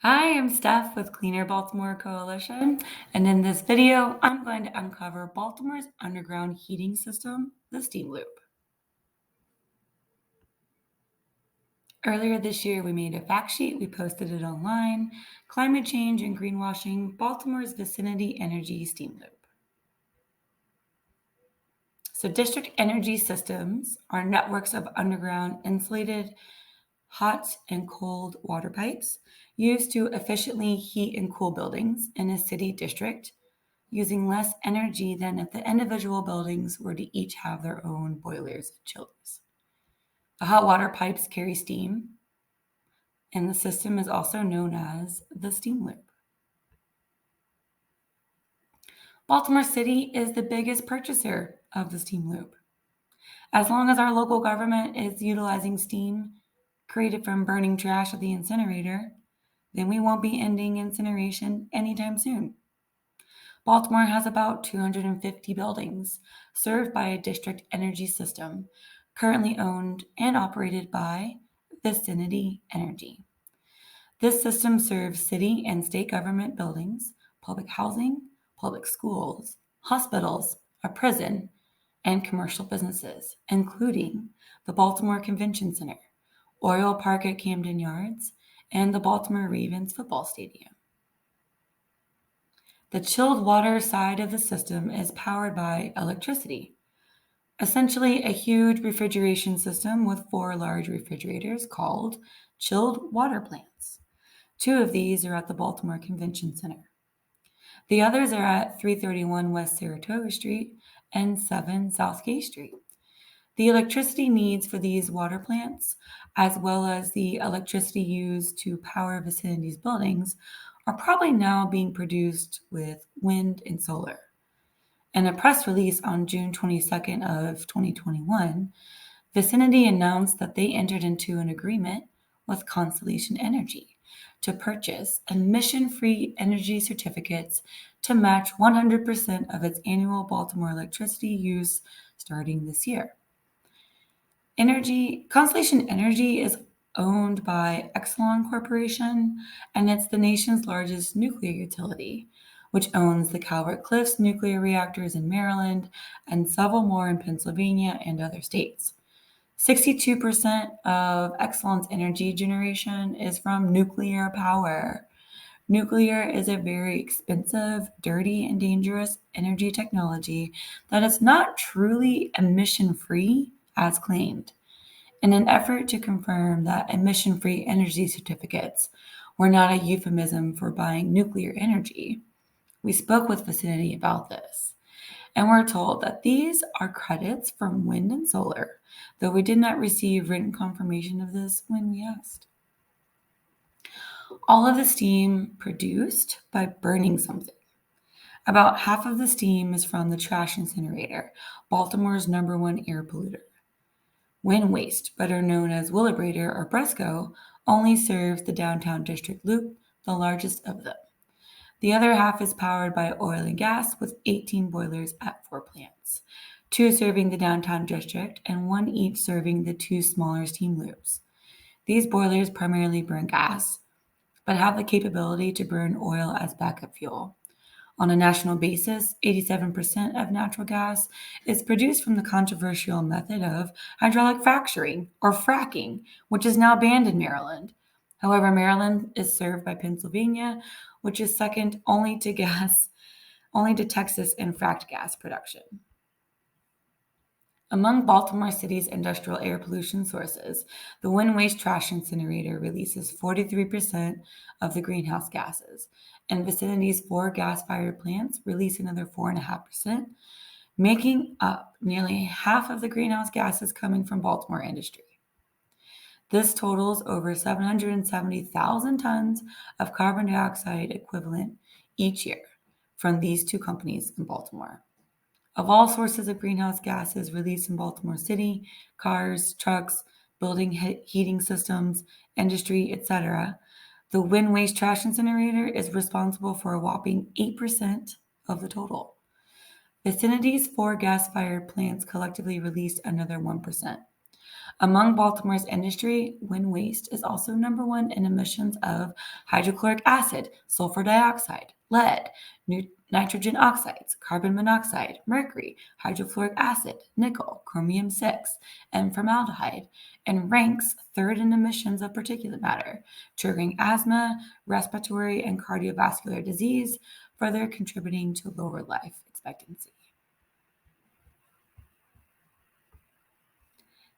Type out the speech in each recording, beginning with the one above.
Hi, I'm Steph with Cleaner Baltimore Coalition, and in this video, I'm going to uncover Baltimore's underground heating system, the steam loop. Earlier this year, we made a fact sheet, we posted it online, Climate Change and Greenwashing, Baltimore's Vicinity Energy Steam Loop. So district energy systems are networks of underground insulated hot and cold water pipes used to efficiently heat and cool buildings in a city district using less energy than if the individual buildings were to each have their own boilers and chillers. The hot water pipes carry steam, and the system is also known as the steam loop. Baltimore City is the biggest purchaser of the steam loop. As long as our local government is utilizing steam created from burning trash at the incinerator, then we won't be ending incineration anytime soon. Baltimore has about 250 buildings served by a district energy system currently owned and operated by Vicinity Energy. This system serves city and state government buildings, public housing, public schools, hospitals, a prison, and commercial businesses, including the Baltimore Convention Center, Oriole Park at Camden Yards, and the Baltimore Ravens football stadium. The chilled water side of the system is powered by electricity, essentially a huge refrigeration system with 4 large refrigerators called chilled water plants. 2 of these are at the Baltimore Convention Center. The others are at 331 West Saratoga Street and 7 South Gay Street. The electricity needs for these water plants, as well as the electricity used to power Vicinity's buildings, are probably now being produced with wind and solar. In a press release on June 22nd of 2021, Vicinity announced that they entered into an agreement with Constellation Energy to purchase emission-free energy certificates to match 100% of its annual Baltimore electricity use starting this year. Constellation Energy is owned by Exelon Corporation, and it's the nation's largest nuclear utility, which owns the Calvert Cliffs nuclear reactors in Maryland and several more in Pennsylvania and other states. 62% of Exelon's energy generation is from nuclear power. Nuclear is a very expensive, dirty, and dangerous energy technology that is not truly emission-free as claimed. In an effort to confirm that emission-free energy certificates were not a euphemism for buying nuclear energy, we spoke with Vicinity about this, and we're told that these are credits from wind and solar, though we did not receive written confirmation of this when we asked. All of the steam produced by burning something. About half of the steam is from the trash incinerator, Baltimore's #1 air polluter. Wind waste, better known as Willabrator or Bresco, only serves the downtown district loop, the largest of them. The other half is powered by oil and gas with 18 boilers at 4 plants, 2 serving the downtown district and 1 each serving the 2 smaller steam loops. These boilers primarily burn gas, but have the capability to burn oil as backup fuel. On a national basis, 87% of natural gas is produced from the controversial method of hydraulic fracturing or fracking, which is now banned in Maryland. However, Maryland is served by Pennsylvania, which is second only to Texas in fracked gas production. Among Baltimore City's industrial air pollution sources, the wind waste trash incinerator releases 43% of the greenhouse gases, and Vicinity's 4 gas-fired plants release another 4.5%, making up nearly half of the greenhouse gases coming from Baltimore industry. This totals over 770,000 tons of carbon dioxide equivalent each year from these 2 companies in Baltimore. Of all sources of greenhouse gases released in Baltimore City, cars, trucks, building heating systems, industry, etc., the wind waste trash incinerator is responsible for a whopping 8% of the total. Vicinity's 4 gas-fired plants collectively released another 1%. Among Baltimore's industry, wind waste is also number one in emissions of hydrochloric acid, sulfur dioxide, lead, nitrogen oxides, carbon monoxide, mercury, hydrofluoric acid, nickel, chromium 6, and formaldehyde, and ranks third in emissions of particulate matter, triggering asthma, respiratory, and cardiovascular disease, further contributing to lower life expectancy.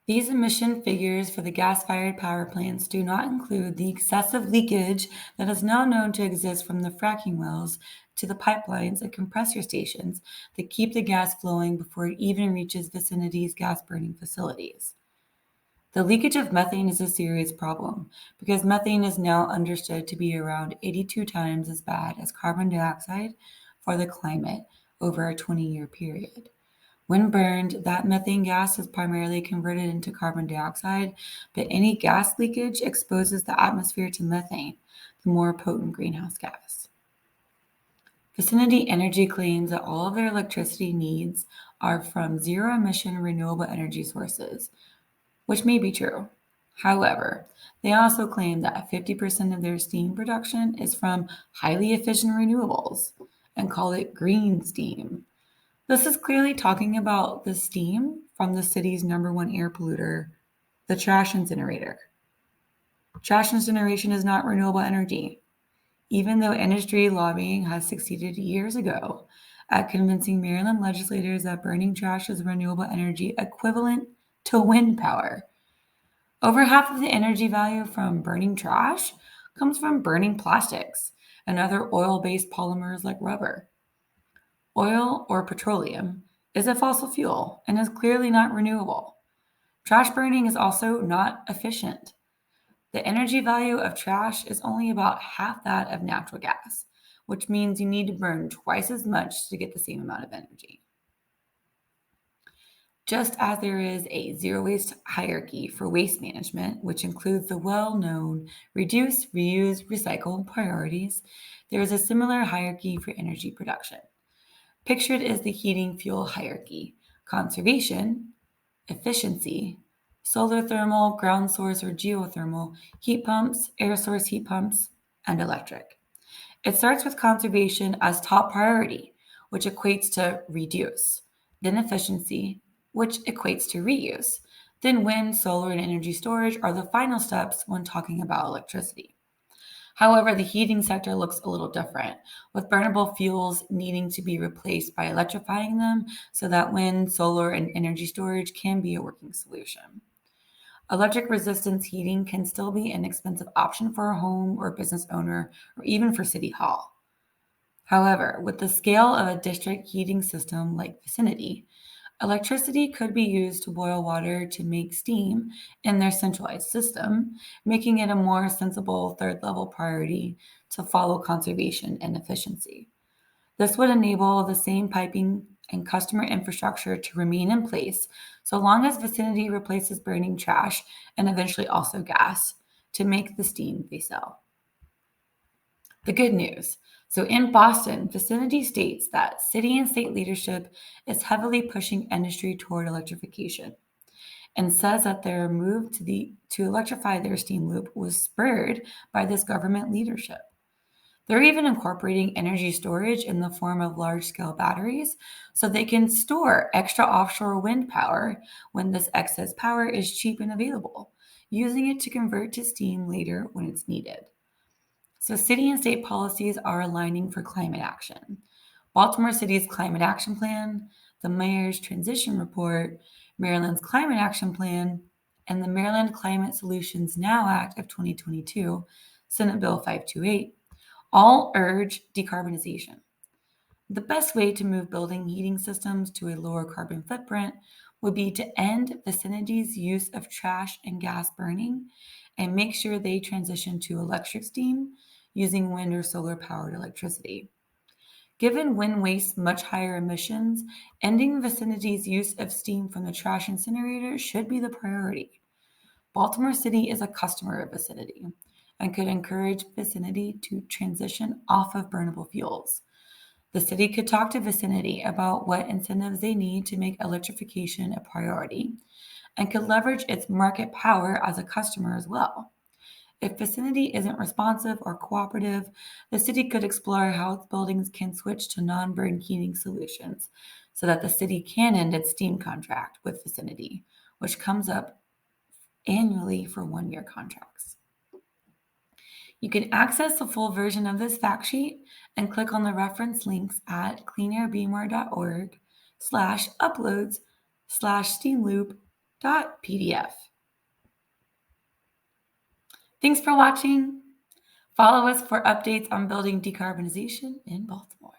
These emission figures for the gas-fired power plants do not include the excessive leakage that is now known to exist from the fracking wells to the pipelines and compressor stations that keep the gas flowing before it even reaches Vicinity's gas-burning facilities. The leakage of methane is a serious problem because methane is now understood to be around 82 times as bad as carbon dioxide for the climate over a 20-year period. When burned, that methane gas is primarily converted into carbon dioxide, but any gas leakage exposes the atmosphere to methane, the more potent greenhouse gas. Vicinity Energy claims that all of their electricity needs are from zero-emission renewable energy sources, which may be true. However, they also claim that 50% of their steam production is from highly efficient renewables and call it green steam. This is clearly talking about the steam from the city's number one air polluter, the trash incinerator. Trash incineration is not renewable energy, even though industry lobbying has succeeded years ago at convincing Maryland legislators that burning trash is renewable energy equivalent to wind power. Over half of the energy value from burning trash comes from burning plastics and other oil-based polymers like rubber. Oil or petroleum is a fossil fuel and is clearly not renewable. Trash burning is also not efficient. The energy value of trash is only about half that of natural gas, which means you need to burn twice as much to get the same amount of energy. Just as there is a zero waste hierarchy for waste management, which includes the well-known reduce, reuse, recycle priorities, there is a similar hierarchy for energy production. Pictured is the heating fuel hierarchy: conservation, efficiency, solar thermal, ground source or geothermal, heat pumps, air source heat pumps, and electric. It starts with conservation as top priority, which equates to reduce, then efficiency, which equates to reuse, then wind, solar, and energy storage are the final steps when talking about electricity. However, the heating sector looks a little different, with burnable fuels needing to be replaced by electrifying them so that wind, solar, and energy storage can be a working solution. Electric resistance heating can still be an expensive option for a home or business owner, or even for City Hall. However, with the scale of a district heating system like Vicinity, electricity could be used to boil water to make steam in their centralized system, making it a more sensible third-level priority to follow conservation and efficiency. This would enable the same piping and customer infrastructure to remain in place so long as Vicinity replaces burning trash and eventually also gas to make the steam they sell. The good news. So in Boston, Vicinity states that city and state leadership is heavily pushing industry toward electrification and says that their move to electrify their steam loop was spurred by this government leadership. They're even incorporating energy storage in the form of large-scale batteries so they can store extra offshore wind power when this excess power is cheap and available, using it to convert to steam later when it's needed. So city and state policies are aligning for climate action. Baltimore City's Climate Action Plan, the Mayor's Transition Report, Maryland's Climate Action Plan, and the Maryland Climate Solutions Now Act of 2022, Senate Bill 528, all urge decarbonization. The best way to move building heating systems to a lower carbon footprint would be to end Vicinity's use of trash and gas burning and make sure they transition to electric steam using wind or solar powered electricity. Given wind waste's much higher emissions, ending Vicinity's use of steam from the trash incinerator should be the priority. Baltimore City is a customer of Vicinity and could encourage Vicinity to transition off of burnable fuels. The city could talk to Vicinity about what incentives they need to make electrification a priority, and could leverage its market power as a customer as well. If Vicinity isn't responsive or cooperative, the city could explore how its buildings can switch to non-burn heating solutions so that the city can end its steam contract with Vicinity, which comes up annually for 1-year contracts. You can access the full version of this fact sheet and click on the reference links at cleanairbmore.org/uploads/steamloop.pdf. Thanks for watching. Follow us for updates on building decarbonization in Baltimore.